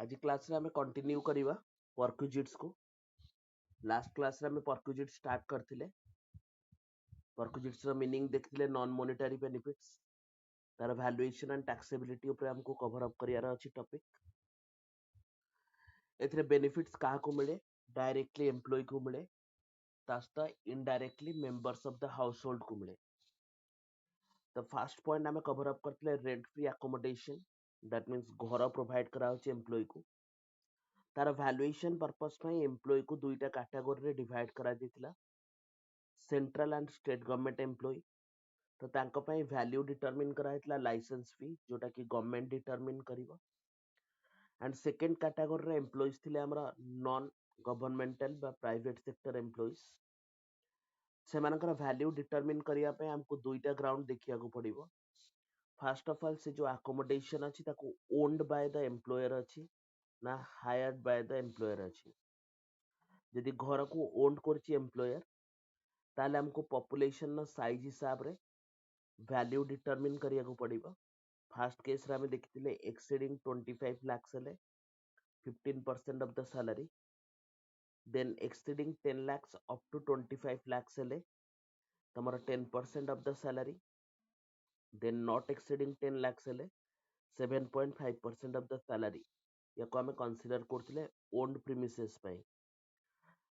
आज क्लास रे हमें कंटिन्यू करिवा परक्विजिट्स को। लास्ट क्लास रे हमें परक्विजिट स्टार्ट करथिले। परक्विजिट्स रो मीनिंग देखथिले नॉन मॉनेटरी बेनिफिट्स, तार वैल्यूएशन एंड टैक्सेबिलिटी ऊपर हमको कवर अप करियार अछि टॉपिक। एथिरे बेनिफिट्स काहा को मिले, डायरेक्टली एम्प्लॉय को मिले, तास्ता indirectly members of the household को मिले। तो फर्स्ट पॉइंट हमें कवर अप करथिले rent free accommodation, that means घर प्रोवाइड करा होछि एम्प्लॉय को। तार वैल्यूएशन पर्पस में एम्प्लॉय को दुईटा कैटेगरी रे डिवाइड करा दिथिला, central and state government employee. तो तांको पई वैल्यू डिटरमिन करा हितला लाइसेंस फी, जोटा कि गवर्नमेंट डिटरमिन करिवो। एंड सेकंड कैटेगरी रे एम्प्लॉयज थिले हमरा नॉन गवर्नमेंटल बा प्राइवेट सेक्टर एम्प्लॉयज। सेमानकर वैल्यू डिटरमिन करिया पे हमको दुईटा ग्राउंड देखिया को पड़िबो। फर्स्ट ऑफ ऑल से जो अकोमोडेशन अछि ताको ओन्ड बाय द एम्प्लॉयर अछि ना हायर्ड बाय द एम्प्लॉयर अछि। यदि घर को ओन्ड करछि एम्प्लॉयर, ताले हमको पॉपुलेशन ना साइज हिसाब रे वैल्यू डिटरमिन करिया को पड़िबो। फर्स्ट केस रे हमें देखिथिले एक्सीडिंग 25 लाख हेले 15% of the salary, then exceeding 10 lakhs up to 25 lakhs हेले तमरा 10% of the salary, then not exceeding 10 lakhs हेले 7.5% ऑफ द सैलरी। याको हमें कंसीडर करथिले ओन्ड प्रीमिसेस पई।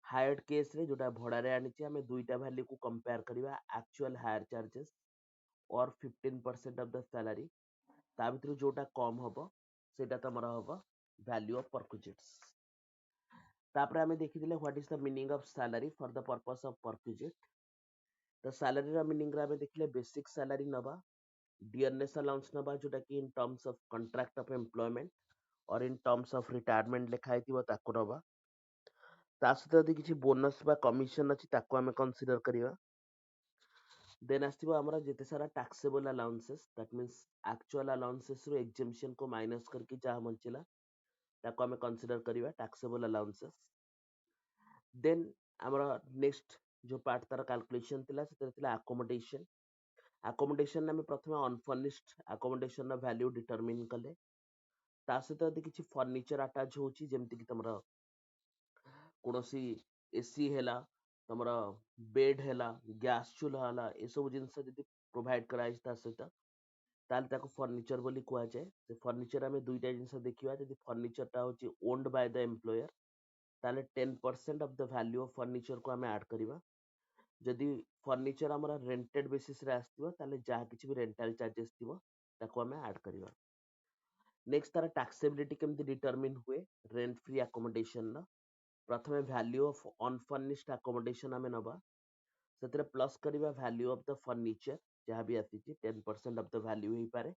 हायर्ड केस रे जोटा भड़ा रे आनिछि हमें दुईटा वैल्यू को कंपेयर करिवा, एक्चुअल हायर चार्जेस और 15% ऑफ द सैलरी। ता भितर जोटा कम हबो सेटा तमरा हबो वैल्यू ऑफ परक्विजिट्स। तापर हमें देखिथिले what is the meaning of salary for the purpose of perquisite. The salary रा मीनिंग रा हमें देखिले बेसिक सैलरी नबा, डियरनेस अलाउंस नबा जोटा कि in terms of contract of employment और इन टर्म्स ऑफ रिटायरमेंट लिखा हिथिबो ताको नबा। ता सहित यदि किछि बोनस बा कमिशन अछि ताको हमें कंसीडर करिवा। देन आस्तिबो हमरा जेते सारा taxable allowances, that means actual allowances रो एग्जेम्पशन को माइनस करके जहा बंचिला ताको हमें कंसीडर करिवा टैक्सेबल अलाउंसेस। देन हमरा नेक्स्ट जो पार्ट तार कैलकुलेशन थिला सेते थिला अकोमोडेशन। अकोमोडेशन हमें प्रथमे अनफर्निश्ड अकोमोडेशन रो वैल्यू डिटरमिन कले। ता सहित यदि किछि फर्नीचर अटैच होछि जेमति कि तमरा कोनोसी एसी हैला, तमरा बेड हैला, गैस चूल्हा हैला, ए सब जिनस जदि प्रोवाइड कराइ ता सहित ताल ताको फर्नीचर बोली कुआ जाए। से फर्नीचर हमें दुईटा जिनस देखिवा, यदि फर्नीचर ता होछि ओन्ड बाय द एम्प्लॉयर ताले 10% of the value of furniture को हमें ऐड करिवा। यदि फर्नीचर हमरा रेंटेड बेसिस रे आस्तिबो ताले जहा किछि भी रेंटल चार्जेस थिबो ताको हमें ऐड करिवा। नेक्स्ट तार टैक्सेबिलिटी केमति डिटरमिन हुए रेंट फ्री अकोमोडेशन ना। प्रथमे वैल्यू ऑफ अनफर्निश्ड अकोमोडेशन हमें नबा, सेतरे प्लस करिवा वैल्यू ऑफ द फर्नीचर जहां भी आसीची 10% ऑफ द वैल्यू ही पारे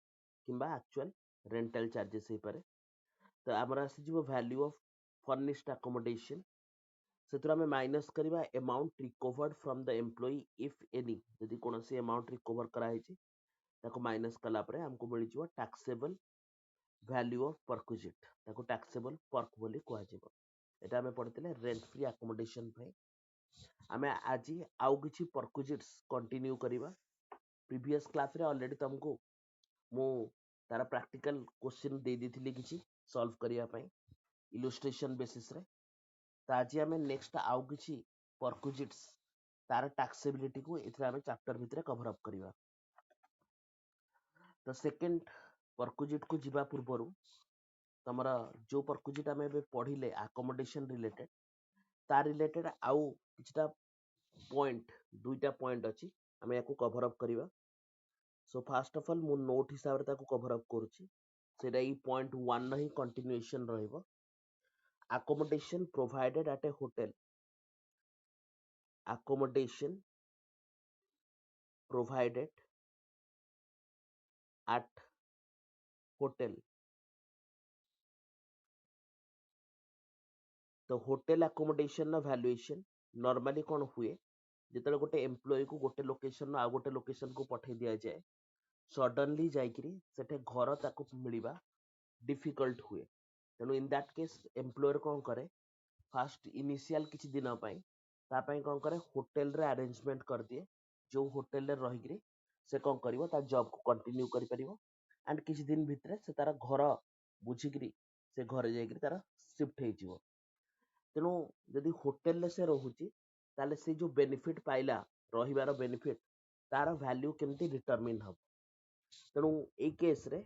किंबा एक्चुअल रेंटल चार्जेस ही पारे। तो हमरा आसी जीवो वैल्यू ऑफ फर्निश्ड अकोमोडेशन, सेतरे हमें माइनस करिवा amount recovered from the employee if any. यदि कोनोसी अमाउंट रिकवर करा हिची ताको माइनस कला परे हमको मिल जीवो टैक्सेबल वैल्यू ऑफ परक्विजिट, ताको टैक्सेबल पर्क बोली कुआ जीवो। एटा हमें पढ़ितले रेंट फ्री अकोमोडेशन पे। हमें आज आउ किछि परक्विजिट्स कंटिन्यू करिवा। प्रीवियस क्लास रे ऑलरेडी तुमको मु तारा प्रैक्टिकल क्वेश्चन दे दिथिली किछि सॉल्व करिया पई इलस्ट्रेशन बेसिस रे। त आज हमें नेक्स्ट आउ किछि परक्विजिट्स तार टैक्सेबिलिटी को इथरा हमें चैप्टर भितरे कवर अप करिवा। तो सेकंड परक्विजिट को जिबा पूर्वरु तमरा जो परक्विजिट हमें बे पढ़िले अकोमोडेशन रिलेटेड तार रिलेटेड आउ किछटा पॉइंट दुईटा पॉइंट अछि हमें याको कवर अप करिवा। सो फर्स्ट ऑफ ऑल मु नोट हिसाब रे ताको कवर अप करूची, सेटा ई पॉइंट 1 रही कंटिन्यूएशन रहइबो। Accommodation provided at a hotel, accommodation provided at hotel. तो होटल अकोमोडेशन ना वैल्यूएशन नॉर्मली कोन हुए जेतले गोटे एम्प्लॉय को गोटे लोकेशन आ गोटे लोकेशन को पठे दिया जाए, सडनली जाइकरी सेठे घर ताको मिलिबा डिफिकल्ट हुए। तेणु इन दैट केस एम्प्लॉयर कौन करे, फास्ट इनिशियल किछि दिन पई ता पई कौन करे होटल रे अरेंजमेंट कर दिए। जो होटल रे रहिकरी से कौन करिवो ता जॉब को कंटिन्यू करि परिवो एंड किछि दिन भितरे से तारा घर बुझिकरी से घरे जाइकरी तार शिफ्ट हो तेणु जदि होटेल से रोचे ताले से जो बेनिफिट पाइला रहिबार बेनिफिट तार वैल्यू केमती डिटरमिन हम तेणु ए केस रे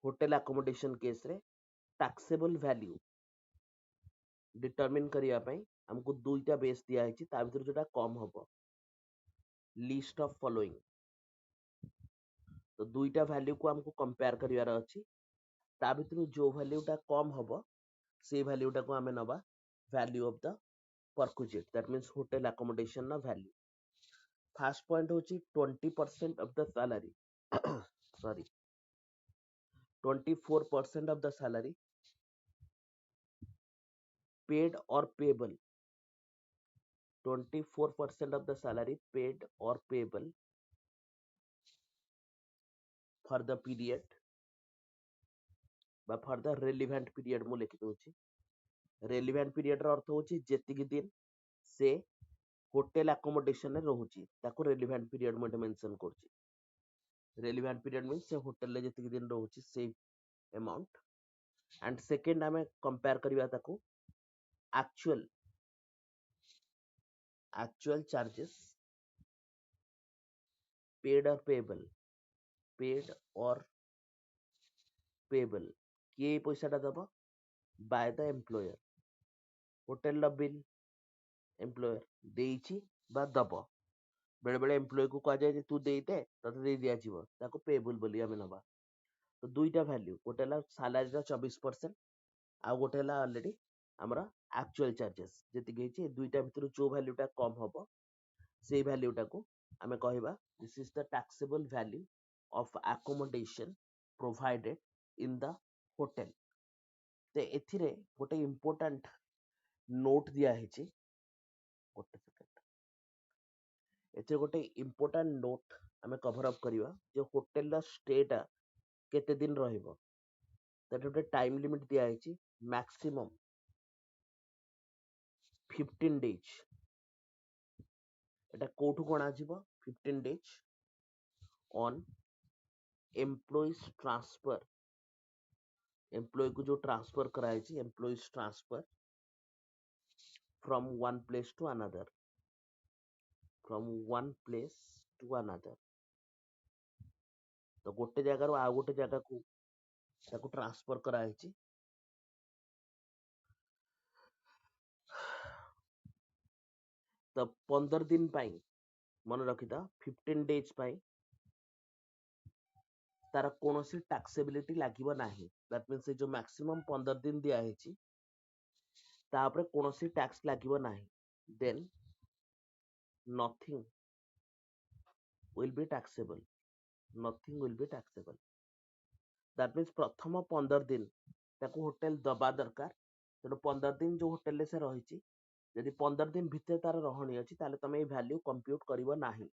होटेल अकोमोडेशन केस रे टैक्सेबल वैल्यू डिटरमिन करिया पई हमको दुईटा बेस दिया है ता भीतर जोटा कम हबो लिस्ट ऑफ फॉलोइंग तो दुईटा वैल्यू को हमको कंपेयर करिवार अछि ता भीतर जो वैल्यूटा कम हबो से वैल्यूटा को हमें नबा value of the perquisite that means hotel accommodation ना वैल्यू फर्स्ट पॉइंट होची 20% of the salary sorry 24% of the salary paid or payable 24% of the salary paid or payable for the period बा for the relevant period मु लिखि दोछि relevant period ର अर्थ होछि जेतिକି दिन से hotel accommodation रे रहुछि ताको relevant period मु मेंशन करछि relevant period मींस से होटल रे जेतिकी दिन रहुछि से अमाउंट एंड सेकंड हमें कंपेयर करिवा ताको actual actual charges paid or payable किए पैसाटा दबो by the employer hotel bill employer देइछि बा दबो बेले बेले एम्प्लॉय को कहा जाए तू दे दे तते दे दिया जीवो ताको पेबल बोली हमें नबा तो दुईटा वैल्यू गोटे ला सैलरी रा 24% आ गोटे ला ऑलरेडी हमरा एक्चुअल चार्जेस जति गइछि दुईटा भितर जो वैल्यूटा कम हबो से वैल्यूटा को हमें कहबा this is the taxable value of accommodation provided in the hotel ते एथिरे गोटे इंपोर्टेंट नोट दिया है गोटे सेकंड एथे गोटे इंपोर्टेंट नोट हमें कवर अप करिवा जे होटल ला स्टेटा केते दिन रहइबो दैट गोटे टाइम लिमिट दिया है मैक्सिमम 15 डेज एटा कोठु कोना जीवो 15 days on employees transfer employee को जो ट्रांसफर कराई छि employees transfer from one place to another from one place to another तो गोटे जगह रो आ गोटे जगह को ताको ट्रांसफर कराई छि तो 15 दिन पाई मन रखी था 15 डेज पाई तार कोनोसी टैक्सेबिलिटी लागिबो नाही दैट मींस जो मैक्सिमम 15 दिन दिया है छि तापरे कोनोसी टैक्स लागिबो नाही then nothing will be taxable nothing will be taxable that means प्रथम 15 दिन ताको होटल दबा दरकार तेणु 15 दिन जो होटल ले से रही यदि 15 दिन भितर तार रहणी अछि ताले तमे ए वैल्यू कंप्यूट करिवो नाही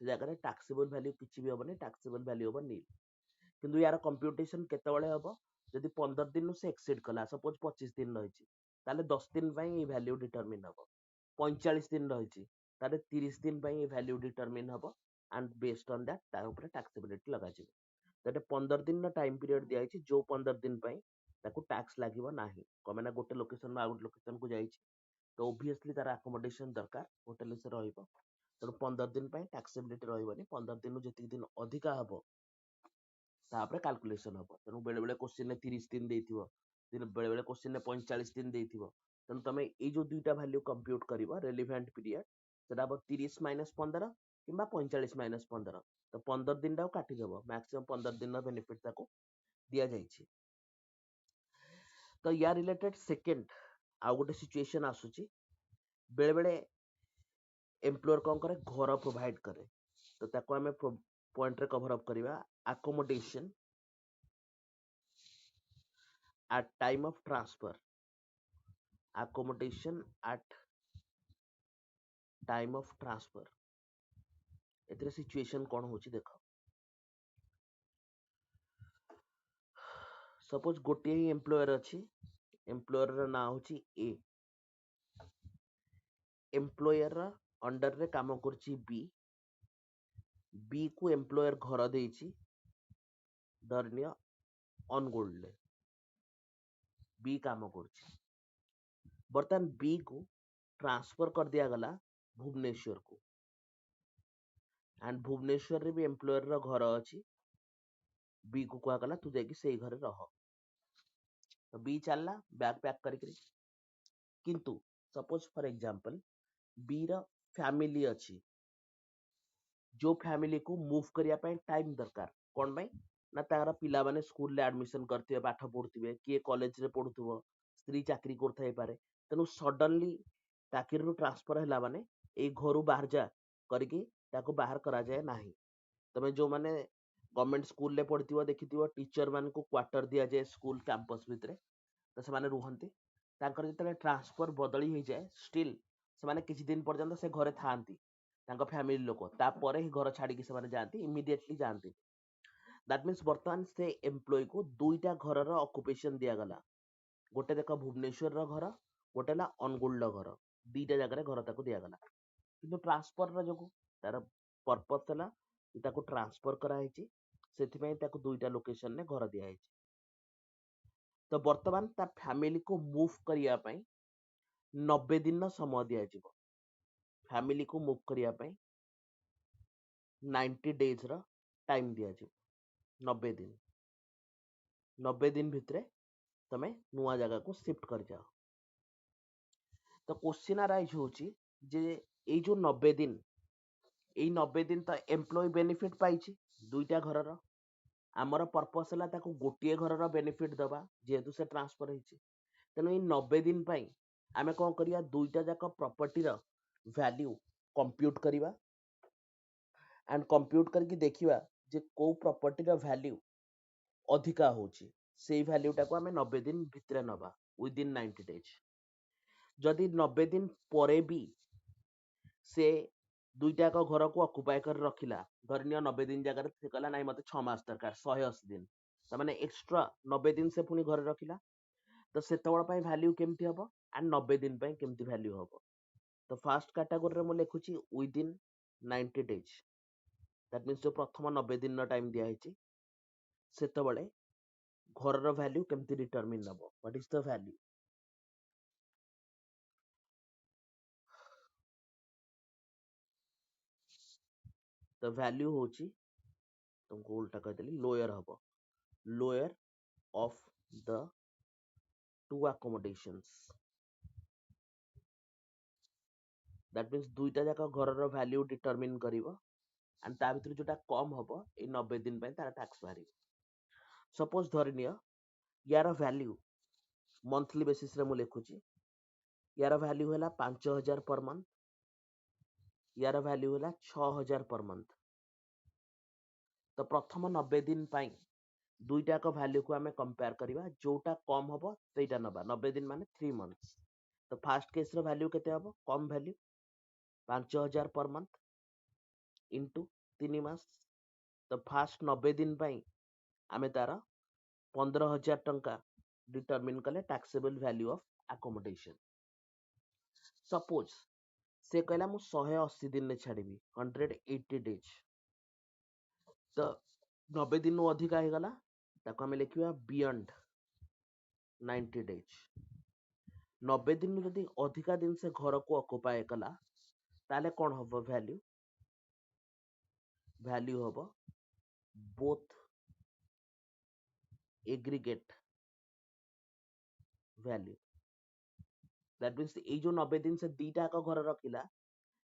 से जगह रे टैक्सेबल वैल्यू किछि भी होबनी टैक्सेबल वैल्यू होबो नील किंतु यार कंप्यूटेशन केतेबेले हबो यदि 15 दिन से एक्सीड कला सपोज 25 दिन रहिछि ताले 10 दिन पई ए वैल्यू डिटरमिन हबो 45 दिन रहिछि ताले 30 दिन पई ए वैल्यू डिटरमिन हबो एंड बेस्ड ऑन दैट ता ऊपर टैक्सेबिलिटी लगा जिवो तटे 15 दिन ना टाइम पीरियड दिया है जो 15 दिन पई ताको टैक्स लागिवो नाही कमेना गोटे लोकेशन में आउट लोकेशन को जाइछि तो ऑब्वियसली तार अकोमोडेशन दरकार होटल से रहिबो तो 15 दिन पई टैक्सेबिलिटी रहिबोनी 15 दिन जति दिन अधिका हबो तापरे कैलकुलेशन हबो तेनु बेले बेले क्वेश्चन ने 30 दिन देथिबो दिन बेले बेले क्वेश्चन ने 45 दिन देथिबो तेनु तमे ए जो दुईटा वैल्यू कंप्यूट करिवो रेलेवेंट पीरियड सेटा हबो 30 - 15 किंबा 45 - 15 तो 15 दिन टा काटी देबो मैक्सिमम 15 दिन बेनिफिट ताको दिया जाइछि तो या रिलेटेड सेकंड आ गोटे सिचुएशन आसुची बेले बेले एम्प्लॉयर कौन करे घर प्रोवाइड करे तो ताको हमें पॉइंट रे कवर अप करिवा accommodation at time of transfer accommodation at time of transfer एतरे सिचुएशन कौन होची देखो सपोज गोटे ही एम्प्लॉयर अछि एम्प्लॉयर रा ना होची ए एम्प्लॉयर रा अंडर रे काम करची बी बी को एम्प्लॉयर घर देइची धरनिया ऑन गोल्ड ले बी काम करुच्ची बर्तमान बी को ट्रांसफर कर दिया गला भुवनेश्वर को एंड भुवनेश्वर रे भी एम्प्लॉयर रो घर अछि बी को कहा गला तू जाके सेही घर रह तो बी चलला बैग पैक करके किंतु सपोज फॉर एग्जांपल बी रो फैमिली अछि जो फैमिली को मूव करिया पे टाइम दरकार कोन भाई ना तार पिला माने स्कूल ले एडमिशन करथिबे पाठ पढुथिबे किए कॉलेज रे पढुथबो स्त्री चाकरी करथाई पारे तेनु सडनली चाकरी रो ट्रांसफर हैला माने ए घरु बाहर जा करके ताको बाहर करा जाए नाही तमे जो माने गवर्नमेंट स्कूल ले पढिथिबो देखिथिबो टीचर मान को क्वार्टर दिया जाए स्कूल कैंपस भितरे तो से माने रुहंती तांकर जतले ट्रांसफर बदली हो जाए स्टिल से माने किछि दिन पर्यंत से घरे थांती तांको फैमिली लोक तापर ही घर छाड़ी से माने जाती इमीडिएटली जानती दैट मीन्स वर्तमान से एम्प्लॉय को दुईटा घर रो ऑक्युपेशन दिया गला गोटे देख भुवनेश्वर रो घर गोटे ला अनुगुल रो घर दीटा जगह रे घर ताको दिया गला किंतु ट्रांसफर रो जोगु तार पर्पस हला ताको ट्रांसफर करा हेची सेथि पई ताको दुईटा लोकेशन ने घर दिया हेची तो वर्तमान ता फैमिली को मूव करिया पई 90 दिन नो समय दिया जिवो फैमिली को मूव करिया पई 90 डेज रो टाइम दिया जिवो 90 दिन भितरे तमे नुआ जगह को शिफ्ट कर जाओ तो क्वेश्चन अराइज होची जे ए जो 90 दिन ए 90 दिन तो एम्प्लॉय बेनिफिट पाइछि दुईटा घर रो आमर पर्पस हला ताको गोटिए घर रो बेनिफिट दबा जेहेतु से ट्रांसफर हेछि तेनु ए 90 दिन पई आमे कोन करिया दुईटा जाक प्रॉपर्टी रो वैल्यू कंप्यूट करिवा एंड कंप्यूट करके देखिवा जे को प्रॉपर्टी रो वैल्यू अधिका होची सेई वैल्यू टाको आमे 90 दिन भितरे नबा विद इन 90 डेज जदि 90 दिन परे भी से दुईटा को घर को ऑक्युपाई कर रखिला धरनिया 90 दिन जगह से कहला नाही मते 6 मास दरकार 180 दिन त माने एक्स्ट्रा 90 दिन से पुनी घर रखिला तो सेतबळ पई वैल्यू केमती हबो एंड 90 दिन पई केमती वैल्यू हबो तो फर्स्ट कैटेगरी रे मो लिखुची within 90 days that means जो प्रथम 90 दिन नो टाइम दिया हेची सेतबळे घर रो वैल्यू केमती डिटरमिन हबो what is the value the value होची तुमको उल्टा कह देली लोअर हबो lower of the two accommodations that means दुईटा जाका घर रो वैल्यू डिटरमिन करिवो एंड ता भितर जोटा कम हबो ए 90 दिन पय तार टैक्स बारी सपोज धरनिया यार वैल्यू मंथली बेसिस रे मु लिखुची यार वैल्यू हैला 5000 पर मंथ यार वैल्यू हैला 6000 पर मंथ तो प्रथम 90 दिन पय दुईटा को वैल्यू को हमें कंपेयर करिवा जोटा कम हबो सेटा नबा 90 दिन माने 3 मंथ्स तो फर्स्ट केस रो वैल्यू केते हबो कम वैल्यू 5000 पर मंथ इनटू 3 मास तो फर्स्ट 90 दिन पय आमे तारा 15000 टंका डिटरमिन कले taxable value of accommodation suppose से कहला मु 180 दिन ने छाड़ीबी 180 डेज तो 90 दिन नु अधिका हे गला ताको हमें लिखिबा बियॉन्ड 90 डेज 90 दिन जदि अधिका दिन से घर को ऑक्युपाई कला ताले कोन हबो वैल्यू वैल्यू हबो both aggregate value that means ए जो 90 दिन से दीटा का घर रखिला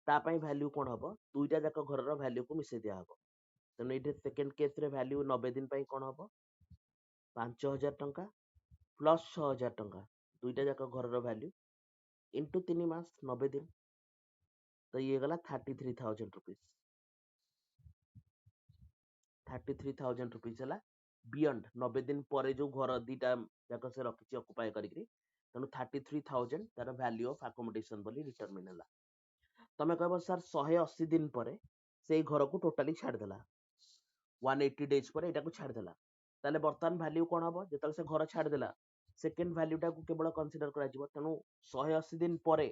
ता पई वैल्यू कोन हबो दुईटा जाक घर रो वैल्यू को मिसे दिया हबो तने एटे सेकंड केस रे वैल्यू 90 दिन पई कोन हबो 5000 टंका प्लस 6000 टंका दुईटा जाक घर रो वैल्यू इनटू 3 मास 90 दिन तो ये गला 33000 रुपीस 33000 रुपीस हला बियॉन्ड 90 दिन परे जो घर दीटा जाक से रखिछि ऑक्युपाई करिकरी तनु 33000 तार वैल्यू ऑफ अकोमोडेशन बोली डिटरमिन हला तमे कहबो सर 180 दिन परे से घर को टोटली छाड़ देला 180 डेज पर एटा को छाड़ देला ताले वर्तमान वैल्यू कोन हबो जेतल से घर छाड़ देला सेकंड वैल्यू टा को केवल कंसीडर करा जिवो तनु 180 दिन परे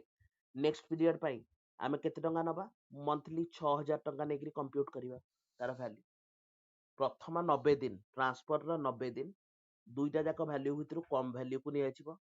नेक्स्ट पीरियड पई आमे केते टंका नबा मंथली 6000 टंका नेकरी कंप्यूट करिवा तार वैल्यू प्रथम 90 दिन ट्रांसफर रो 90 दिन दुईटा जाक वैल्यू भितर कम वैल्यू को निया छिबो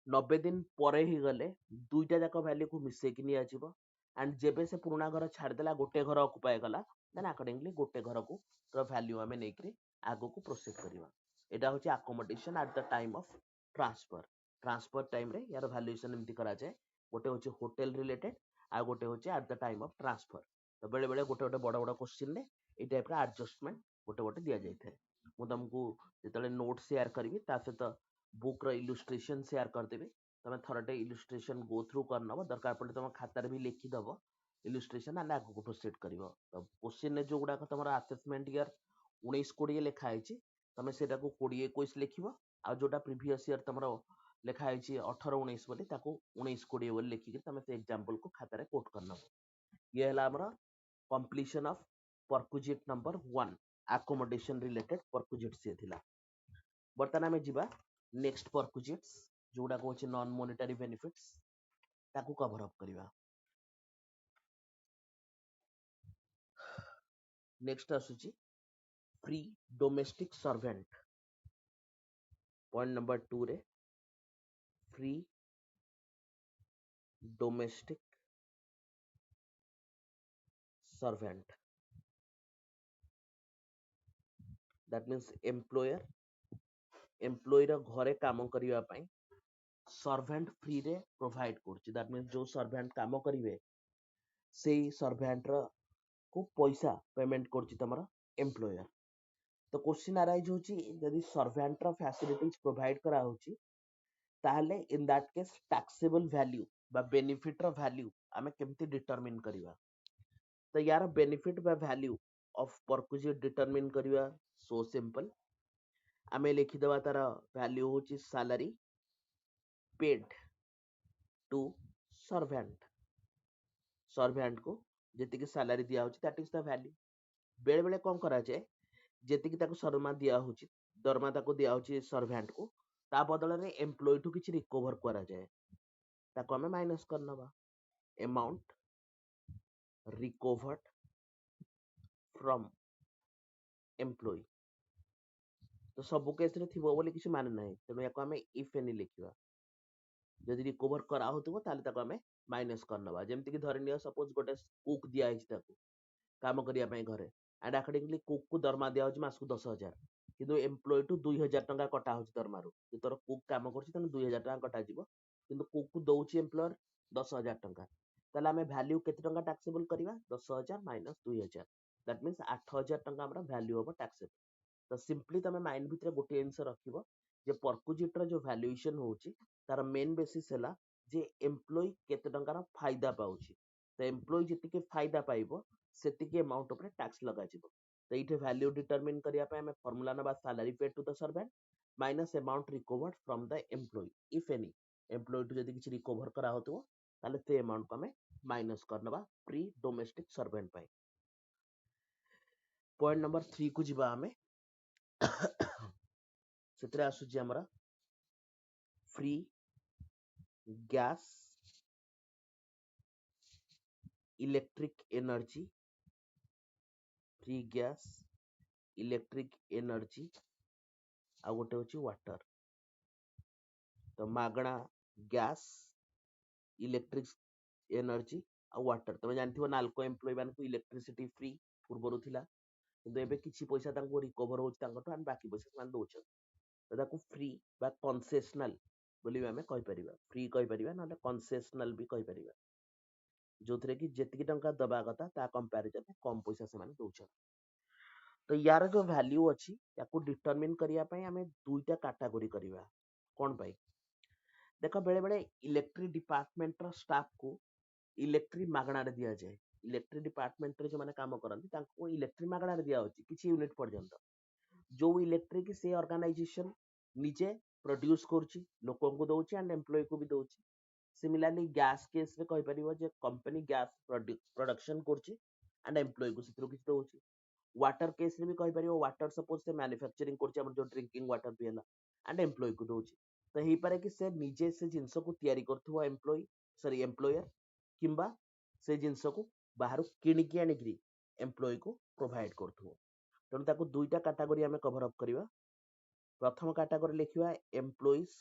90 दिन परे ही गले दुईटा जाक वैल्यू को मिसे कि निया छिबो एंड जेबे से पुराना घर छाड़ देला गोटे घर ऑक्युपाई कला देन अकॉर्डिंगली गोटे घर को वैल्यू हमें नेकरी आगो को प्रोसीड करबा एटा होची accommodation at the time of transfer transfer time रे यार वैल्यूएशन एमती करा जाए गोटे होची होटल रिलेटेड आ गोटे होची at the time of transfer तो बेले बेले गोटे गोटे बड़ बड़ क्वेश्चन रे ए टाइप रा एडजस्टमेंट गोटे गोटे दिया जाय थाए मु तुमको जेतले नोट शेयर करबी ता सहित बुक रो इलस्ट्रेशन शेयर कर देबी तमे थरटे इलस्ट्रेशन गो थ्रू कर नबो दरकार पड़े तुम खातार भी लिखि दबो इलस्ट्रेशन आने आगो प्रोसीड करिवो तो क्वेश्चन ने जो गुडा तमरा असेसमेंट ईयर 19 20 लिखा है तमे सेटा को 20 21 लिखिबो आ जोटा प्रीवियस ईयर तमरो लिखा है 18 19 बोली ताको 19 20 बोली लिखि तमे से एग्जांपल को खाता रे कोट कर नबो ये हला हमरा completion of perquisite number 1 accommodation related perquisite से थिला बर्तन आमे जिबा नेक्स्ट परक्विजिट्स जोडा को अछि नॉन मॉनेटरी बेनिफिट्स ताको कवर अप करिवा नेक्स्ट आसुची free domestic servant point number 2 रे free domestic servant that means employer घरे काम करिवा पई सर्वेंट फ्री रे प्रोवाइड करछि दैट मींस जो सर्वेंट काम करिवे सेई सर्वेंट रो को पैसा पेमेंट करछि तमरा एम्प्लॉयर तो क्वेश्चन अराइज होची यदि सर्वेंट रो फैसिलिटीज प्रोवाइड करा होची ताहले इन दैट केस टैक्सेबल वैल्यू बा बेनिफिट रो वैल्यू हमें केमती डिटरमिन करिवा तो यार बेनिफिट बा वैल्यू ऑफ परक्विजिट डिटरमिन करिवा सो सिंपल हमें लिखि देबा तार वैल्यू होची salary paid to servant servant को जेति की सैलरी दिया होची दैट इज द वैल्यू बेले बेले कौन करा जाए जेति की ताको दरमा दिया होची दरमा ताको दिया होची सर्वेंट को ता बदल रे एम्प्लॉय टू किछि रिकवर करा जाए ताको हमें माइनस करनबा अमाउंट रिकवर्ड फ्रॉम एम्प्लॉय तो सब केस रे थिबो बोली किछि माने नाही तेनो याको हमें इफ एनी लिखिबा जदि रिकवर करा होतबो ताले ताको हमें माइनस करनबा जेमति की धरि नियो सपोज गोटे कुक दिया हिच ताको काम करिया पई घरे एंड अकॉर्डिंगली कुक को दरमा दिया होची मास को 10,000 किंतु एम्प्लॉय टू 2,000 टका कटा होची दरमारू जे तोर कुक काम करची तने 2,000 टका कटा जीवो किंतु कुक को दउची एम्प्लॉयर 10,000 टका ताले हमें वैल्यू केते टका टैक्सेबल करिवा 10,000 माइनस 2,000 दैट मींस 8,000 टका हमरा वैल्यू होबो टैक्सेबल तो सिंपली तमे माइंड भितर गोटे आंसर रखिबो जे परक्विजिट रो जो वैल्यूएशन होची तार मेन बेसिस हैला जे एम्प्लॉय केते टंकार फायदा पाउची तो एम्प्लॉय जति फायदा पाइबो सेतिके अमाउंट ऊपर टैक्स लगा जिवो तो इथे वैल्यू डिटरमिन करिया पे हमें फार्मूला नबा salary paid to the servant minus amount recovered from the employee if any employee to जदी किछि रिकवर करा होतो ताले ते अमाउंट को हमें माइनस करनबा प्री डोमेस्टिक सर्वेंट पाई पॉइंट नंबर 3 को जिबा हमें सेतरे आसुची हमरा free gas electric energy free gas electric energy आ गोटे होची वाटर तो मागणा गैस इलेक्ट्रिक एनर्जी आ वाटर तमे जानथिबो नाल्को एम्प्लॉय मान को इलेक्ट्रिसिटी फ्री पूर्वरु थिला किंतु एबे किछि पैसा तांको रिकवर होच तांको एंड बाकी पैसा मान दोछ तो ताको फ्री बा कंसेशनल बोली हमें कहि परिबा फ्री कहि परिबा ना कंसेशनल भी कहि परिबा जोथरे कि जेतिकी टंका दबा कथा ता कंपैरिजन में कम पैसा से माने दोछ तो यार जो वैल्यू अछि याको डिटरमिन करिया पई हमें दुईटा कैटेगरी करिवा कोन पई देखो बेले बेले इलेक्ट्रिक डिपार्टमेंट रो स्टाफ को इलेक्ट्रिक मागणा रे दिया जाए इलेक्ट्रिक डिपार्टमेंट रे जो माने काम करंती तांको इलेक्ट्रिक मागणा रे दिया होची किछि यूनिट पर्यंत जो इलेक्ट्रिक से ऑर्गेनाइजेशन निजे प्रोड्यूस करची लोकों को दउची एंड एम्प्लॉय को भी दउची सिमिलरली गैस केस रे कहि परिबो जे कंपनी गैस प्रोडक्शन करची एंड एम्प्लॉय को सितरो किछि दउची वाटर केस रे भी कहि परिबो वाटर सपोज से मैन्युफैक्चरिंग करची हमर जो ड्रिंकिंग वाटर भी हला एंड एम्प्लॉय को दउची तो हेई पारे कि से निजे से जिंस को तयारी करथुवा एम्प्लॉय सॉरी एम्प्लॉयर किंबा से जिंस को बाहर किणी की आनिकरी एम्प्लॉय को प्रोवाइड करथुवा तेणु ताको दुईटा कैटेगरी हमें कवर अप करिवा प्रथम कैटेगरी लिखिवा employees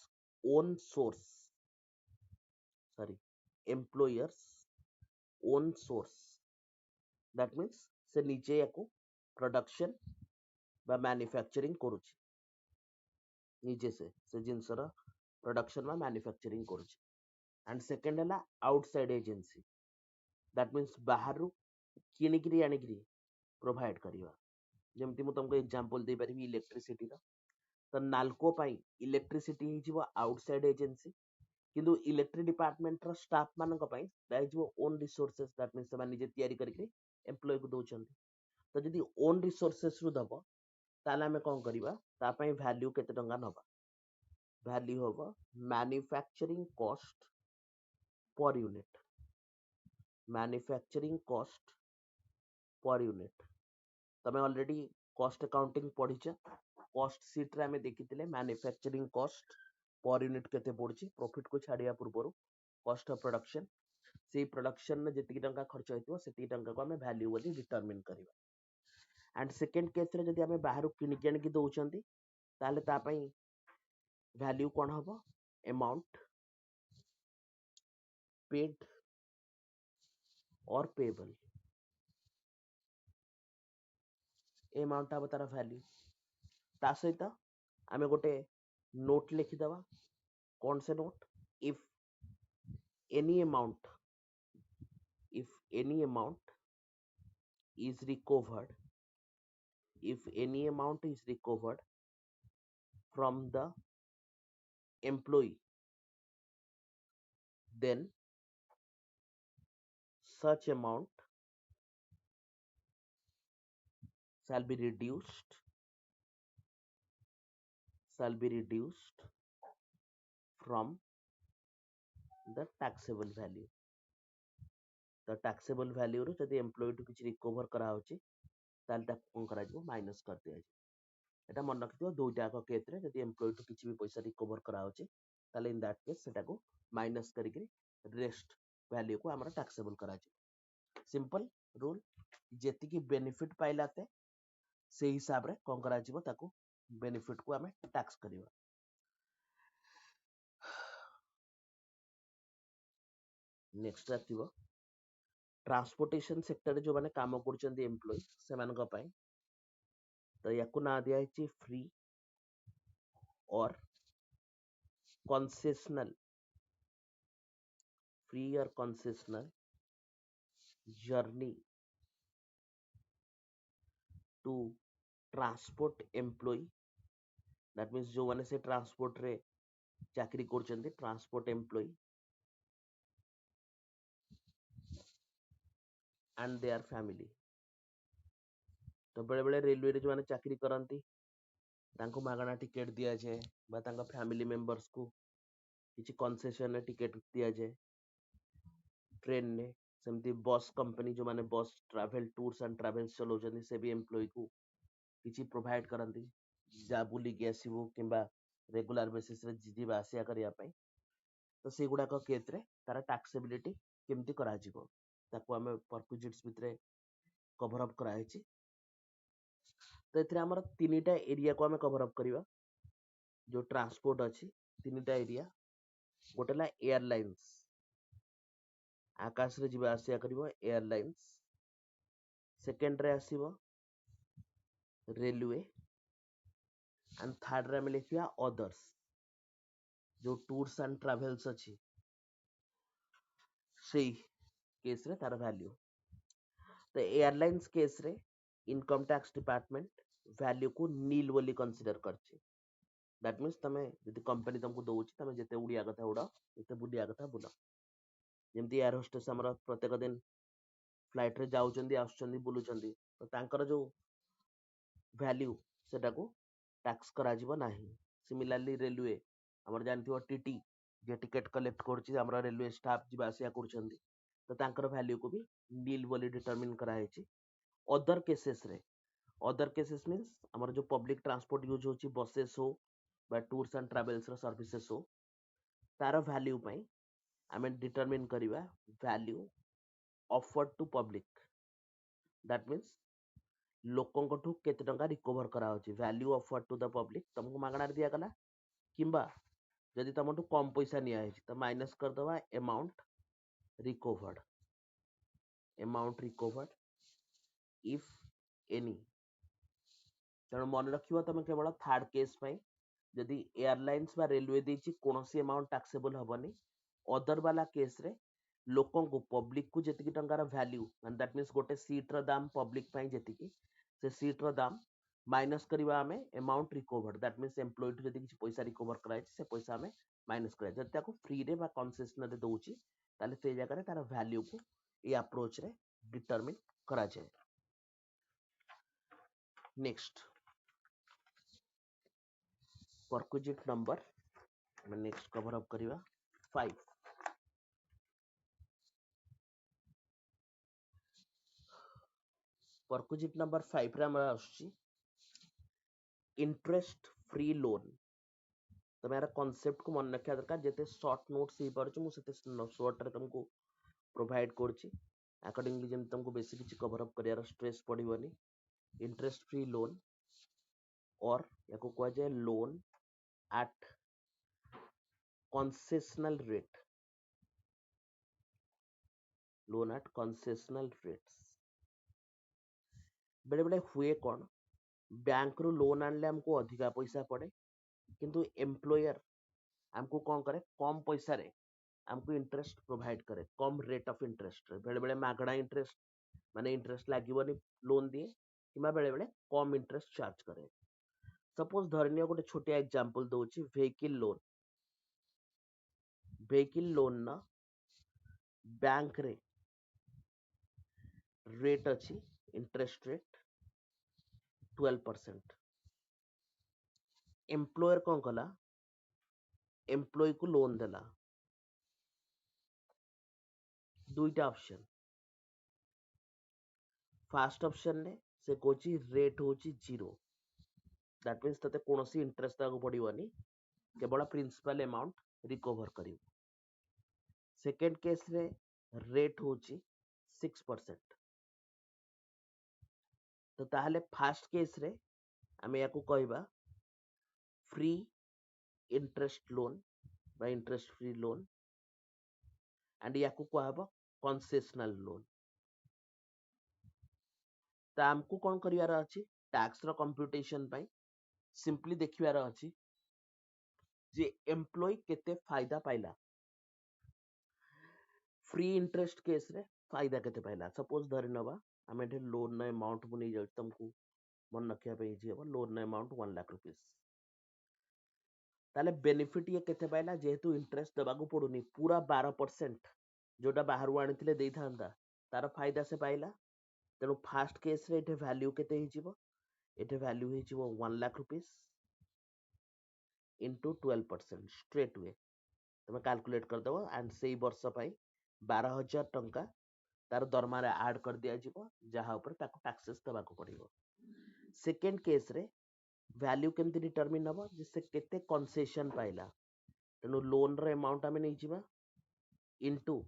own source sorry employers own source that means से निजे याको प्रोडक्शन बा मैन्युफैक्चरिंग करूची निजे से जिनसर प्रोडक्शन बा मैन्युफैक्चरिंग करूची एंड सेकंड है आउटसाइड एजेंसी दैट मीन्स बाहर किणिकी आनिकी प्रोवाइड करवा जमती मु तुमको एग्जांपल दे पारिबी इलेक्ट्रिसिटी रो तो नालको पाई इलेक्ट्रिसिटी हिजिबो आउटसाइड एजेंसी किंतु इलेक्ट्रिक डिपार्टमेंट रो स्टाफ मानक पाई दाइजिबो ओन रिसोर्सेस दैट मीन्स से निजे तयारी करके एम्प्लॉय को दउचंती तो जदि ओन रिसोर्सेस रु दबो ताले हमें कोन करबा ता पाई वैल्यू केते टंगा नबा वैल्यू होबो manufacturing cost per unit manufacturing cost per unit तमे ऑलरेडी कॉस्ट अकाउंटिंग पढ़िछ कॉस्ट शीट रे हमें देखिथिले मैन्युफैक्चरिंग कॉस्ट पर यूनिट केते पड़छि प्रॉफिट को छाड़िया पूर्व कॉस्ट ऑफ प्रोडक्शन से प्रोडक्शन में जति टंका खर्च होइतो सेति टंका को हमें वैल्यू बोली डिटरमिन करबा एंड सेकंड केस रे जदि हमें बाहर किनिके आनिकी दउचंती ताले ता पई वैल्यू कोन हबो अमाउंट पेड और पेबल अमाउंट हबो तार वैल्यू ता सहित आमे गोटे नोट लिखि दवा कौन से note if any amount if any amount is recovered if any amount is recovered from the employee then such amount shall be reduced from the taxable value the taxable value रो जदि employ to किछि recover करा होछि ताल ता कोन करा जिवो minus कर दिया जाय एटा मन रखिथिबो दुईटा को केस रे जदि एम्प्लॉय टू किछि भी पैसा रिकवर करा होछि ताले इन दैट केस सेटा को माइनस करिकरी रेस्ट वैल्यू को हमरा टैक्सेबल करा जाय सिंपल रूल जेति की बेनिफिट पाइलाते से हिसाब रे कोन करा जिवो ताको बेनिफिट को हमें टैक्स करिवा नेक्स्ट आथिबो ट्रांसपोर्टेशन सेक्टर जो माने काम करचंदी एम्प्लॉय से मान को पाई तो याकू ना दिया है फ्री और concessional journey to transport employee that means जो माने से ट्रांसपोर्ट रे चाकरी करचंदी transport employee and their family तो बेले बेले रेलवे रे जो माने चाकरी करंती तांको मागणा टिकट दिया जाए बा तांका फैमिली मेंबर्स को किछि कंसेशन टिकट दिया जाए ट्रेन ने सेमती बस कंपनी जो माने बस ट्रैवल टूर्स एंड ट्रैवल्स चलाउछंदी से भी एम्प्लॉय को किछि प्रोवाइड करंती जा बुली के आसीबो किंबा रेगुलर बेसिस रे जीवा आसिया करिया पई तो से गुडा को केस रे तारा टैक्सेबिलिटी केमती करा जिवो ताको हमें परक्विजिट्स भितरे कवर अप करा हेछि तो एथरे हमर तीनटा एरिया को हमें कवर अप करिवा जो ट्रांसपोर्ट अछि तीनटा एरिया गोटेला एयरलाइंस आकाश रे जीवा आसिया करिवो एयरलाइंस सेकंड रे आसीबो रेलवे एंड थर्ड रे हमें लिखिया अदर्स जो टूर्स एंड ट्रैवल्स अछि सेही केस रे तार वैल्यू तो एयरलाइंस केस रे इनकम टैक्स डिपार्टमेंट वैल्यू को नील बोली कंसीडर करछि दैट मीन्स तमे जदि कंपनी तुमको दउछि तमे जते उड़िया कथा उड़ा जते बुलिया कथा बुला जेमती एयर होस्टेस हमर प्रत्येक दिन फ्लाइट रे जाउचंदी आउचंदी बुलुचंदी तो तांकर जो वैल्यू सेटा को टैक्स करा जिवो नाही सिमिलरली रेलवे हमर जानथिबो टीटी जे टिकट कलेक्ट करछि हमरा रेलवे स्टाफ जिबा आसिया करछंदी तो तांकर वैल्यू को भी नील बोली डिटरमिन करा हेछि अदर केसेस मीन्स हमर जो पब्लिक ट्रांसपोर्ट यूज होछि बसेस हो बा टूर्स एंड ट्रैवल्स रो सर्विसेस हो तार वैल्यू पई हमें डिटरमिन करिवा value offered to public that means ଲୋକଙ୍କଠୁ କେତେ ଟଙ୍କା ରିକଭର କରାଯାଉଛି value offered to the public ତମକୁ ମାଗଣାରେ ଦିଆଗଲା କିମ୍ବା ଯଦି ତମଠୁ କମ ପଇସା ନିଆ ହେଇଛି ତ ମାଇନସ କରିଦବା amount recovered if any ତେଣୁ ମନେ ରଖିବ ତମେ କେବଳ ଥାର୍ଡ କେସ୍ ପାଇଁ ଯଦି ଏୟାରଲାଇନ୍ସ ବା ରେଲୱେ ଦେଇଛି କୌଣସି ଆମାଉଣ୍ଟ ଟାକ୍ସେବଲ ହବନି ଅଦର ବାଲା କେସରେ ଲୋକଙ୍କୁ ପବ୍ଲିକ କୁ ଯେତିକି ଟଙ୍କାର ଭ୍ୟାଲ୍ୟୁ ମାନେ ଦ୍ୟାଟ ମିନ୍ସ ଗୋଟେ ସିଟ୍ ର ଦାମ ପବ୍ଲିକ ପାଇଁ ଯେତିକି ସେ ସିଟ୍ ର ଦାମ ମାଇନସ କରିବା ଆମେ amount recovered that means employee ଠୁ ଯଦି କିଛି ପଇସା ରିକଭର କରାଯାଇଛି ସେ ପଇସା ଆମେ ମାଇନସ କରିବା ଯଦି ତାକୁ ଫ୍ରିରେ ବା କନସେସନରେ ଦଉଛି ତାହେଲେ ସେଇ ଜାଗାରେ ତାର ଭ୍ୟାଲ୍ୟୁକୁ ଏଇ ଆପ୍ରୋଚରେ ଡିଟରମିନ କରାଯାଏ। ନେକ୍ସଟ perquisite number ଆମେ ନେକ୍ସଟ କଭର ଅପ୍ କରିବା 5 perquisite number 5 ରେ ଆମର ଆସୁଛି इंटरेस्ट फ्री लोन तमे यार कॉन्सेप्ट को मन रखा दरकार जेते शॉर्ट नोट्स ही पारुछु मु सेते शॉर्ट रे तुमको प्रोवाइड करछि अकॉर्डिंगली जेम तुमको बेसिक किछि कवर अप करियार स्ट्रेस पडिबनी इंटरेस्ट फ्री लोन और याको कह जाय लोन एट कंसेशनल रेट बेले बेले हुए कौन बैंक रु लोन आनले हमको अधिका पैसा पड़े किंतु एम्प्लॉयर हमको कौन करे कम पैसा रे हमको इंटरेस्ट प्रोवाइड करे कम रेट ऑफ इंटरेस्ट बेले बेले मागणा इंटरेस्ट माने इंटरेस्ट लागबनी लोन दिए किबा बेले बेले कम इंटरेस्ट चार्ज करे सपोज धरनियो गोटे छोटिया एग्जांपल दोछि व्हीकल लोन ना बैंक रे रेट अच्छी इंटरेस्ट रेट 12%। एम्प्लॉयर कौन कला एम्प्लॉय को लोन देला दुईटा ऑप्शन फर्स्ट ऑप्शन ने से कोची रेट होची 0 दैट मींस तते कोनोसी इंटरेस्ट दागु पड़िबनी केवल प्रिंसिपल अमाउंट रिकवर करिवो सेकंड केस रे रेट होची 6% तो ताहले फर्स्ट केस रे हमें याकू कहबा फ्री इंटरेस्ट लोन बा इंटरेस्ट फ्री लोन एंड याकू कहबा कंसेशनल लोन ता हमको कौन करियार अछि टैक्स रो कंप्यूटेशन पई सिंपली देखियार अछि जे एम्प्लॉय केते फायदा पाइला फ्री इंटरेस्ट केस रे फायदा केते पाइला सपोज धरि नबा हमें एठे लोन न अमाउंट को नहीं जाउ तुमको मन रखिया पे जे लोन न अमाउंट 1 लाख रुपीस ताले बेनिफिट ये केते पाइला जेहेतु इंटरेस्ट दबा को पड़ुनी पूरा 12% जोटा बाहर आनी दे था तार फायदा से पाइला तेणु फास्ट केस रे एठे वैल्यू केते हिजिबो एठे वैल्यू हिजिबो 1 lakh rupees into 12% straight way तुम कैलकुलेट कर दबो एंड सेई वर्ष पाई 12,000 टंका तार दरमा रे ऐड कर दिया जिवो जहा ऊपर ताको टैक्सेस दबा को पड़िबो सेकंड केस रे वैल्यू केमती डिटरमिन हबो जे से केते कंसेशन पाइला तेणु लोन रे अमाउंट हमें नहीं जिबा इनटू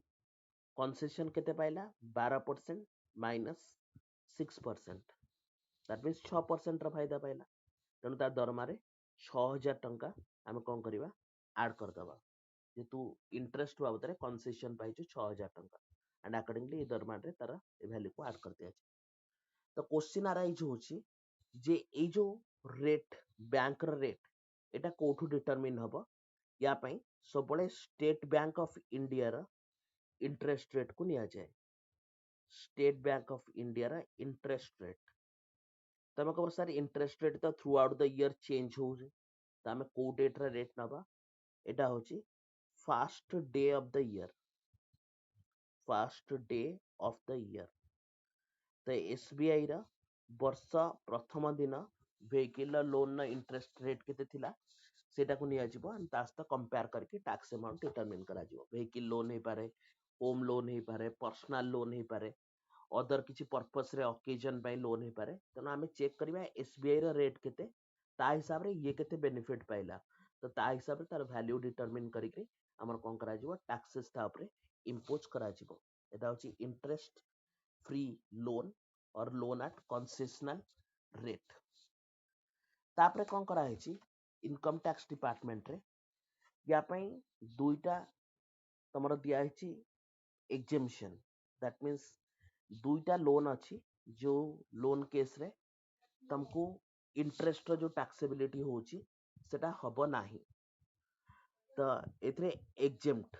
कंसेशन केते पाइला 12% माइनस 6% दैट मींस 6% रा फायदा पाइला तेणु तार दरमा रे 6,000 टंका हमें कौन करिबा ऐड कर दबा जेतु इंटरेस्ट बाबद रे कंसेशन पाइछु 6,000 टंका एंड अकॉर्डिंगली ए दरमा रे तारा ए वैल्यू को ऐड कर दिया तो क्वेश्चन अराइज होची जे ए जो रेट बैंक रेट एटा कोठू डिटरमिन हबो या पई सबले स्टेट बैंक ऑफ इंडिया रा इंटरेस्ट रेट को निया जाए स्टेट बैंक ऑफ इंडिया रा इंटरेस्ट रेट तमे कबर सर इंटरेस्ट रेट तो through out the year change हो तो हमें को डेट रा रेट नबा एटा होची first day of the year तो एसबीआई रा वर्ष प्रथम दिन व्हीकल लोन ना इंटरेस्ट रेट केते थिला सेटा को निया जिवो एंड तास्ता कंपेयर करके टैक्स अमाउंट डिटरमिन करा जिवो व्हीकल लोन हे पारे होम लोन हे पारे पर्सनल लोन हे पारे अदर किसी पर्पस रे ओकेजन बाय लोन हे पारे तनो हमें चेक करबा एसबीआई रा रेट केते ता हिसाब रे ये केते बेनिफिट पाइला तो ता हिसाब रे तार वैल्यू डिटरमिन करके हमर कोन करा जिवो टैक्सेस ता ऊपर इंपोज करा जिवो एटा होची इंटरेस्ट फ्री लोन और लोन एट कंसेशनल रेट। तापरे कौन करा है इनकम टैक्स डिपार्टमेंट रे या पई दुईटा तमरो दिया है एग्जेम्पशन। दैट मीन्स दुईटा लोन अच्छी जो लोन केस रे तुमको इंटरेस्ट जो टैक्सेबिलिटी होची सेटा हबो नाही। तो एथरे एग्जेम्प्ट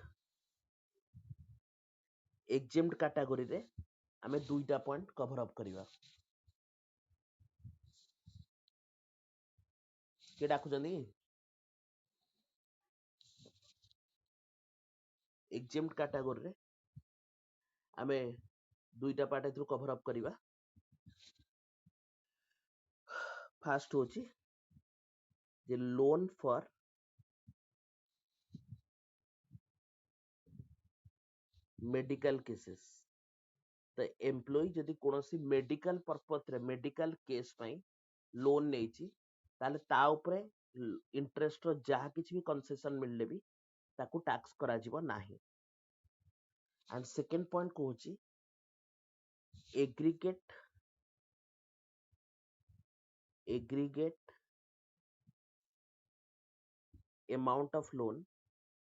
कैटेगरी रे आमे दुईटा पॉइंट कवर अप करिवा। के डाकुचंदी एग्जेम्प्ट कैटेगरी रे आमे दुईटा पार्ट एथरो कवर अप करिवा। फर्स्ट होची जे लोन फॉर मेडिकल केसेस। तो एम्प्लॉय जदि कोनोसी मेडिकल पर्पस रे मेडिकल केस पई लोन नेची ताले ता ऊपरे इंटरेस्ट रो जहा किछि भी कंसेशन मिलले भी ताकू टैक्स करा जिवो नाही। एंड सेकंड पॉइंट कहूची aggregate amount of loan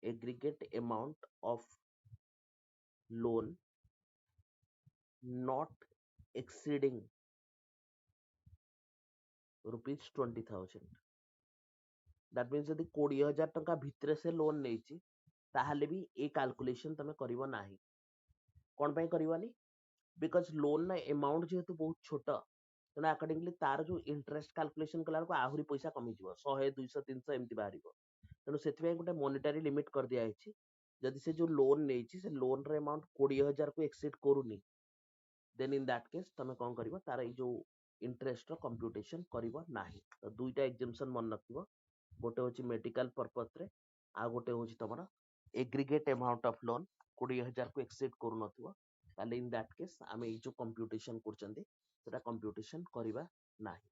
aggregate amount of loan not exceeding rupees 20,000। That means यदि 20,000 टंका भितरे से लोन नेची ताहले भी ए कैलकुलेशन तमे करिवो नाही। कोन पई करिवानी बिकॉज लोन ना अमाउंट जेहेतु बहुत छोटा तेना अकॉर्डिंगली तार जो इंटरेस्ट कैलकुलेशन कला को आहुरी पैसा कमी जिवो 100 200 300 एमती बाहरिवो। तेणु से गोटे मॉनिटरी लिमिट कर दिया है जदि से जो लोन नहीं से लोन रे अमाउंट 20,000 को एक्सीड करूनी देन इन दैट केस तमे कौन करिवो तार जो इंटरेस्ट रो कंप्यूटेशन करिवो नाही। तो दुईटा एग्जाम्पशन मन रखिवो गोटे होची मेडिकल पर्पस रे आ गोटे होची तमरा एग्रीगेट अमाउंट ऑफ लोन 20,000 को एक्सीड करू नथिवो ताले इन दैट केस आमे ए जो कंप्यूटेशन करचंदी सेटा कंप्यूटेशन करिवा नाही।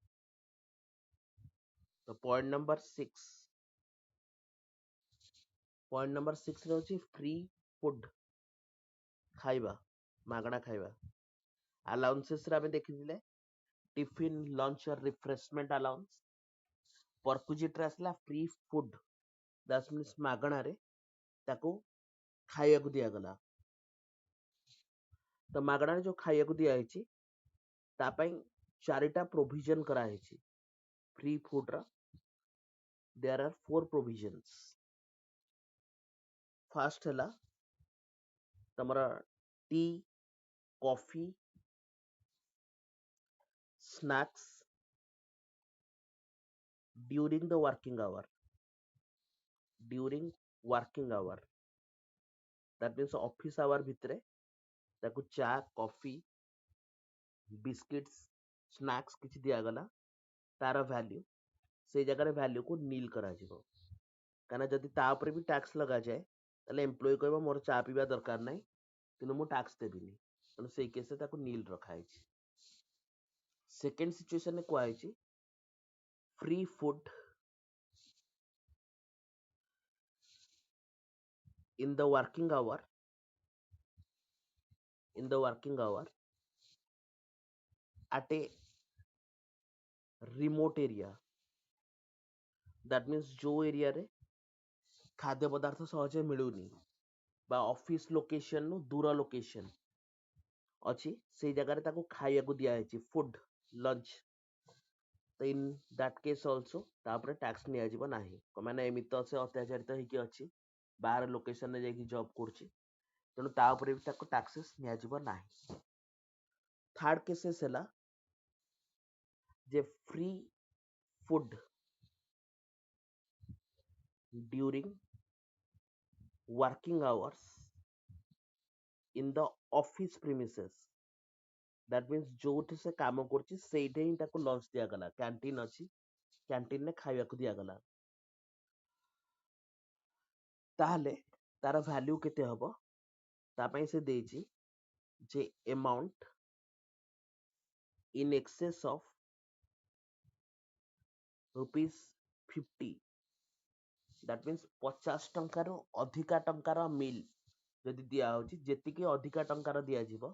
तो पॉइंट नंबर 6 रे होची फ्री फूड खाइबा मागणा खाइबा। अलाउंसेस रे आमे देखिथिले टिफिन लंच और रिफ्रेशमेंट अलाउंस। परक्विजिट रे आसला फ्री फूड दैट मीन्स मागणा रे ताको खाइया को दिया गला। तो मागणा रे जो खाइया को दिया हैची ता पई चारिटा प्रोविजन करा हैची फ्री फूड रा। There are 4 provisions. फर्स्ट हला तमरा tea coffee snacks during the working hour that means office hour भितरे ताकू चा कॉफी बिस्किट्स स्नैक्स किछि दिया गला तार वैल्यू से जगह वैल्यू को नील करा जिवो। काना जदि ता ऊपर भी टैक्स लगा जाए ताले एम्प्लॉय कहबो मोर चा पीबा दरकार नाही किनु मु टैक्स देबिनी तनो सेई केस ताकू नील रखा हैछि। सेकंड सिचुएशन ने कोआ हैछि free food in the working hour at a remote area। That means जो एरिया रे खाद्य पदार्थ सहजे मिलूनी बा ऑफिस लोकेशन नु दूर लोकेशन अच्छी से जगह रे ताको खाइया को दिया है फूड लंच। तो इन दैट केस आल्सो तापर टैक्स निया जिवो नाही को माने एमित से अत्याचारित हेकी अछि बाहर लोकेशन ने जाकी जॉब करछि तेणु ता ऊपर भी ताको टैक्सेस निया जिवो नाही। थर्ड केसेस हला जे free food during working hours in the office premises. That means जोठ से काम करछि सेठे ही ताको लंच दिया गला कैंटीन अछि कैंटीन ने खाइया को दिया गला ताहले तार वैल्यू केते हबो ता पई से देछि जे amount in excess of ₹50। That means 50 टंकार अधिका टंकार मिल जदि दिया होछि जेति की अधिका टंकार दिया जिवो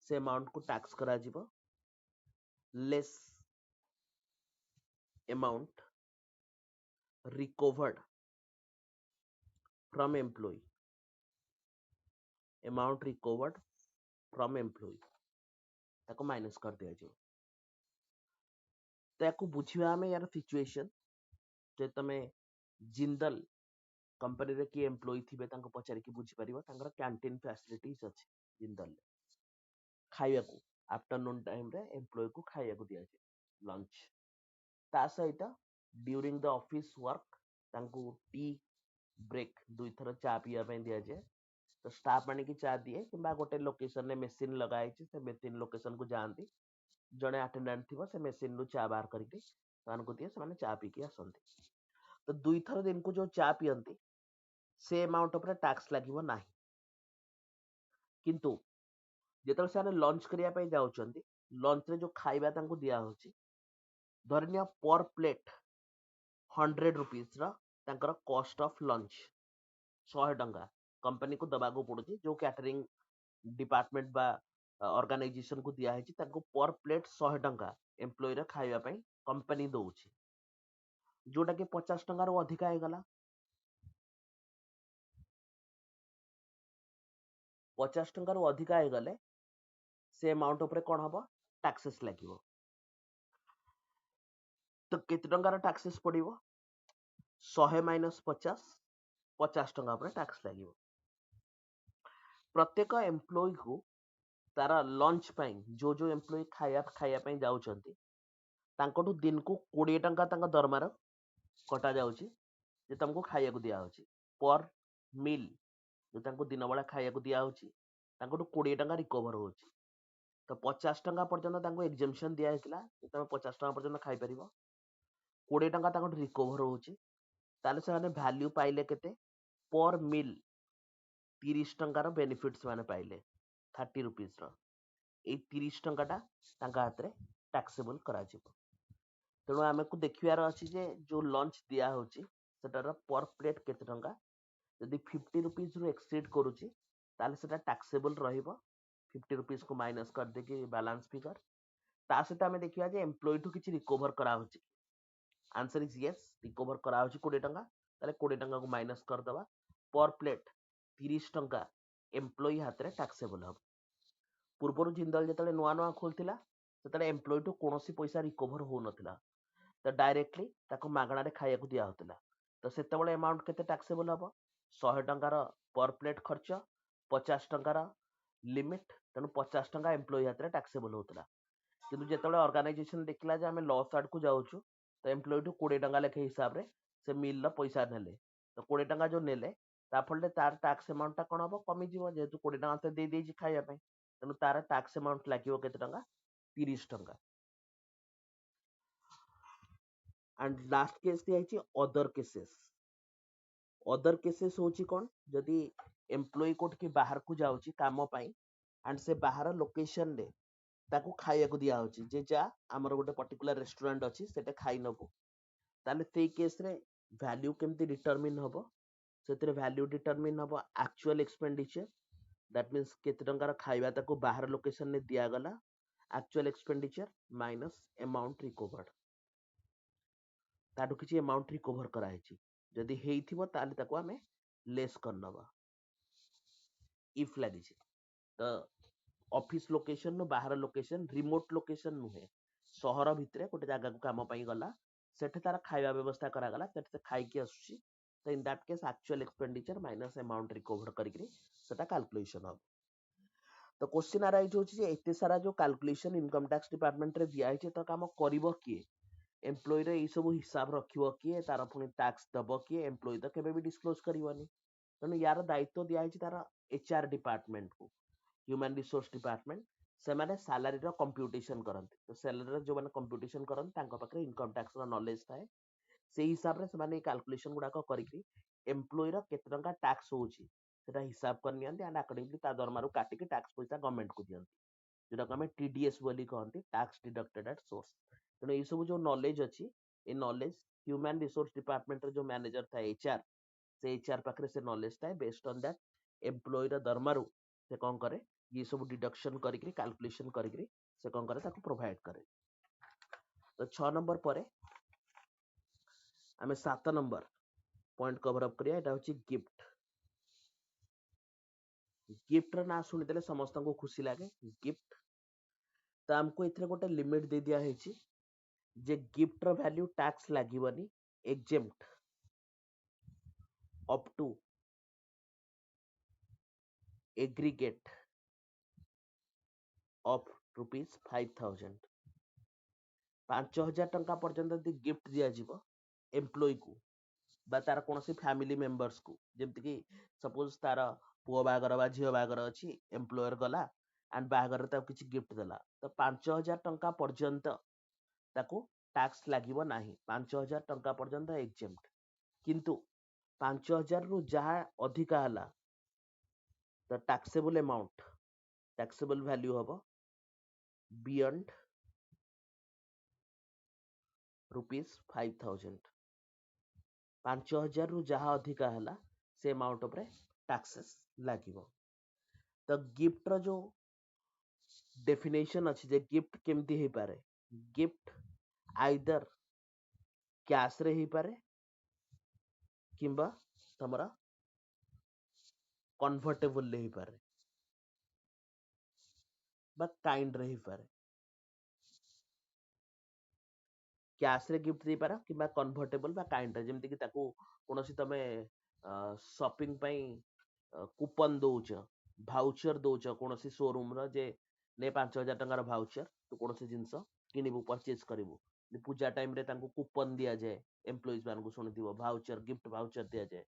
से अमाउंट को टैक्स करा जिवो less amount recovered from employee, amount recovered from employee ताको माइनस कर दिया जाए। तो याको बुझिबा हमें यार सिचुएशन जे तमे जिंदल कंपनी रे की एम्प्लॉय थिबे तांको पचारि की बुझी परिबो तांकर कैंटीन फैसिलिटीज अछि जिंदल खाइया को आफ्टरनून टाइम रे एम्प्लॉय को खाइया को दिया जाए लंच ता सहित ड्यूरिंग द ऑफिस वर्क तांको टी ब्रेक दुई थर चा पिया पे दिया जाए। तो स्टाफ माने की चा दिए किंबा गोटे लोकेशन ने मशीन लगाई छि से मशीन लोकेशन को जानती जड़े अटेंडेंट थी से मेसीन रु चा बाहर करके दिए से चा पी के आसती। तो दुई थर दिन को जो चा पियंती से अमाउंट उपर टैक्स लागिवो नाही किंतु जेतल से लंच करिया पे जाउचंती लंच रे जो खाइबा तांको दिया होची धरनिया पर प्लेट 100 रुपीस रा तांकर कॉस्ट ऑफ लंच 100 टंका कंपनी को दबा को पड़ुची जो कैटरिंग डिपार्टमेंट बा ऑर्गेनाइजेशन को दिया है पर प्लेट 100 टंका एम्प्लॉय रे खाइबा पे कंपनी दउची जोटा कि 50 टंका रो अधिका हे गला 50 टंका रो अधिका हे गले से अमाउंट ऊपर कोन हबो टैक्सेस लागिवो। तो केते टंका रो टैक्सेस पड़िवो 100 माइनस 50 50 टंका ऊपर टैक्स लागिवो। प्रत्येक एम्प्लॉय को तारा लंच पाई जो एम्प्लॉय खाया पाई जाउचंती तांकोटू दिन को 20 टंका तांका दरमार कटा जाउची जे तुमको खाया को दिया होची पर मील जो तांको दिन बेला खाया को दिया होची तांकोटू 20 टंका रिकवर होची। तो 50 टंका पर्यंत तांको एग्जेम्पशन दिया हेतला तमे 50 टंका पर्यंत खाई परिबो 20 टंका तांकोटू रिकवर होची ताले से माने वैल्यू पाइले केते पर मील 30 टंका रो बेनिफिट्स माने पाइले 30 रुपीस रो ए 30 टंका टा तांका हाथ रे टैक्सेबल करा जिवो। तेणु आम को देखियार अच्छी जे जो लंच दिया होची सेटार पर प्लेट केते टंका यदि 50 रुपीस रु एक्सीड करूची ताले सेटा टैक्सेबल रहिबो 50 रुपीस को माइनस कर दे के बैलेंस फिगर ता सहित आम देखिया जे एम्प्लॉय टू किछि रिकवर करा होची आंसर इज यस रिकवर करा होची 20 टंका ताले 20 टंका को माइनस कर दबा पर प्लेट 30 टंका एम्प्लॉय हाथ रे टैक्सेबल हम पूर्वरु जिंदल जेतले नुआ नुआ खोलथिला सेतले एम्प्लॉय टू कोनोसी पैसा रिकवर हो नथिला तो डायरेक्टली ताको मागणा रे खाया को दिया होतला। तो सेतेबेले अमाउंट केते टैक्सेबल हबो 100 टंका रो पर प्लेट खर्च 50 टंका रो लिमिट तेनु 50 टंका एम्प्लॉय हाथ रे टैक्सेबल होतला किंतु जेतेबेले ऑर्गेनाइजेशन देखला जे हमें लॉस आड को जाउछु तो एम्प्लॉय टू 20 टंका लेखे हिसाब रे से मिल ला पैसा नेले तो 20 टंका जो नेले ता फलले तार टैक्स अमाउंट ता कोन हबो कमी जीवो जेतु 20 टंका ते दे देजी खाया पे तेनु तार टैक्स अमाउंट लागिवो केते टंका 30 टंका। एंड लास्ट केस दिया अदर केसेस होची कोन जदि एम्प्लॉय कोट के बाहर को जाउची काम पाई एंड से बाहर लोकेशन रे ताको खाइया को दिया होची जे जा हमर गोटे पर्टिकुलर रेस्टोरेंट अछि सेटे खाइ नबो ताले ते केस रे वैल्यू केमती डिटरमिन हबो सेतरे वैल्यू डिटरमिन हबो एक्चुअल एक्सपेंडिचर दैट मींस केते टंकार खाइबा ताको बाहर लोकेशन ने दिया गला actual expenditure minus amount recovered ताटू किछि अमाउंट रिकवर कराइछि जदि हेइथिबो ताले ताको हमें लेस करनबा इफ लागिछि तो ऑफिस लोकेशन नो बाहर लोकेशन रिमोट लोकेशन नुहे सहर भितरे गोटे जगह को काम पाई गला सेठे तार खाइबा व्यवस्था करा गला सेठे से खाइ के आसुछि तो in that case actual expenditure minus amount recover करिकरी सेटा कैलकुलेशन हो। तो क्वेश्चन अराइज होछि जे एते सारा जो कैलकुलेशन इनकम टैक्स डिपार्टमेंट रे दिया है तो काम करिवो किए एम्प्लॉय रे ई सब हिसाब रखिवो किए तार पुनी टैक्स दबो किए एम्प्लॉय तो केबे भी डिस्क्लोज करिवोनी तेणु यार दायित्व दिया है तार एचआर डिपार्टमेंट को ह्यूमन रिसोर्स डिपार्टमेंट से माने सैलरी रो कंप्यूटेशन करंती तो सैलरी रो जो माने कंप्यूटेशन करन तांको पाखरे इनकम टैक्स रो नॉलेज थाए से हिसाब रे से माने कैलकुलेशन गुडा को करिकरी एम्प्लॉय रो केते टंका टैक्स होउची सेटा हिसाब कर नियंती एंड अकॉर्डिंगली ता दरमारू काटी के टैक्स पैसा गवर्नमेंट को दियंती जोटा को हमें टीडीएस बोली कहंती टैक्स डिडक्टेड एट सोर्स। तेणु ये सब जो नॉलेज अच्छी ये नॉलेज ह्यूमन रिसोर्स डिपार्टमेंट जो मैनेजर था एचआर से एचआर पाखरे से नॉलेज था बेस्ड ऑन दैट एम्प्लॉय रा दरमारू से कौन करे ये सब डिडक्शन करिकरी कैलकुलेशन करिकरी से कौन करे ताको प्रोवाइड करे। तो 6 नंबर पर आम 7 नंबर पॉइंट कवर अप करिया एटा होची गिफ्ट। गिफ्ट रा ना सुनिदेले समस्त को खुशी लागे गिफ्ट। तो आमको एथरे गोटे लिमिट दे दिया है जे गिफ्ट रो वैल्यू टैक्स लागिवनी exempt up to aggregate of ₹5000। 5000 टंका पर्यंत यदि गिफ्ट दिया जीवो एम्प्लॉय को बा तार कौन फैमिली मेंबर्स को, जमती कि सपोज तार पुओ बागर बा झील बागर अच्छी एम्प्लॉयर गला एंड बागर किसी गिफ्ट देला तो 5000 टंका पर्यंत ताको टैक्स लागिवो नाही। 5000 टंका पर्यंत एग्जेम्प्ट। किंतु 5000 रु जहा अधिका हला तो टैक्सेबल अमाउंट टैक्सेबल वैल्यू हबो बियॉन्ड ₹5000। 5000 रु जहा अधिका हला से अमाउंट उपरे टैक्सेस लागिवो। तो गिफ्ट रो जो डेफिनेशन अच्छी जे गिफ्ट केमती हे पारे, गिफ्ट आइदर कैश रे ही पारे किंबा तमरा कन्वर्टेबल ले ही पारे बा काइंड रे ही पारे। कैश रे गिफ्ट दे पारा किंबा कन्वर्टेबल बा काइंड रे, जेमति कि ताको कोनोसी तमे शॉपिंग पई कूपन दउछ भाउचर दउछ कोनोसी शोरूम रो जे ने 5000 टंकार भाउचर तो कोनोसी जिंस किनिबु परचेज करिवु पूजा टाइम रे तांको कूपन दिया जाए एम्प्लॉइज मान को सुनिथिबो भाउचर गिफ्ट भाउचर दिया जाए।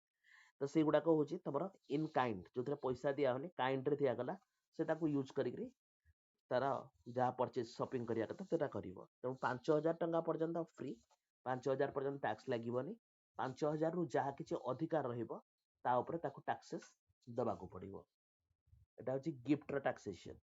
तो से गुडा को होची तमरा इन काइंड जो पैसा दिया होनी काइंड रे दिया गला से ताको यूज करिकरी तार जहाँ परचेज शॉपिंग करिया कथा सेटा करिवो। तेणु 5000 टंका पर्यंत फ्री, 5000 पर्यंत टैक्स लागिवनी। 5000 रु जहाँ किछि अधिकार रहिबो ता ऊपर ताको टैक्सेस दबाको पड़िबो। एटा होची गिफ्ट रो टैक्सेशन।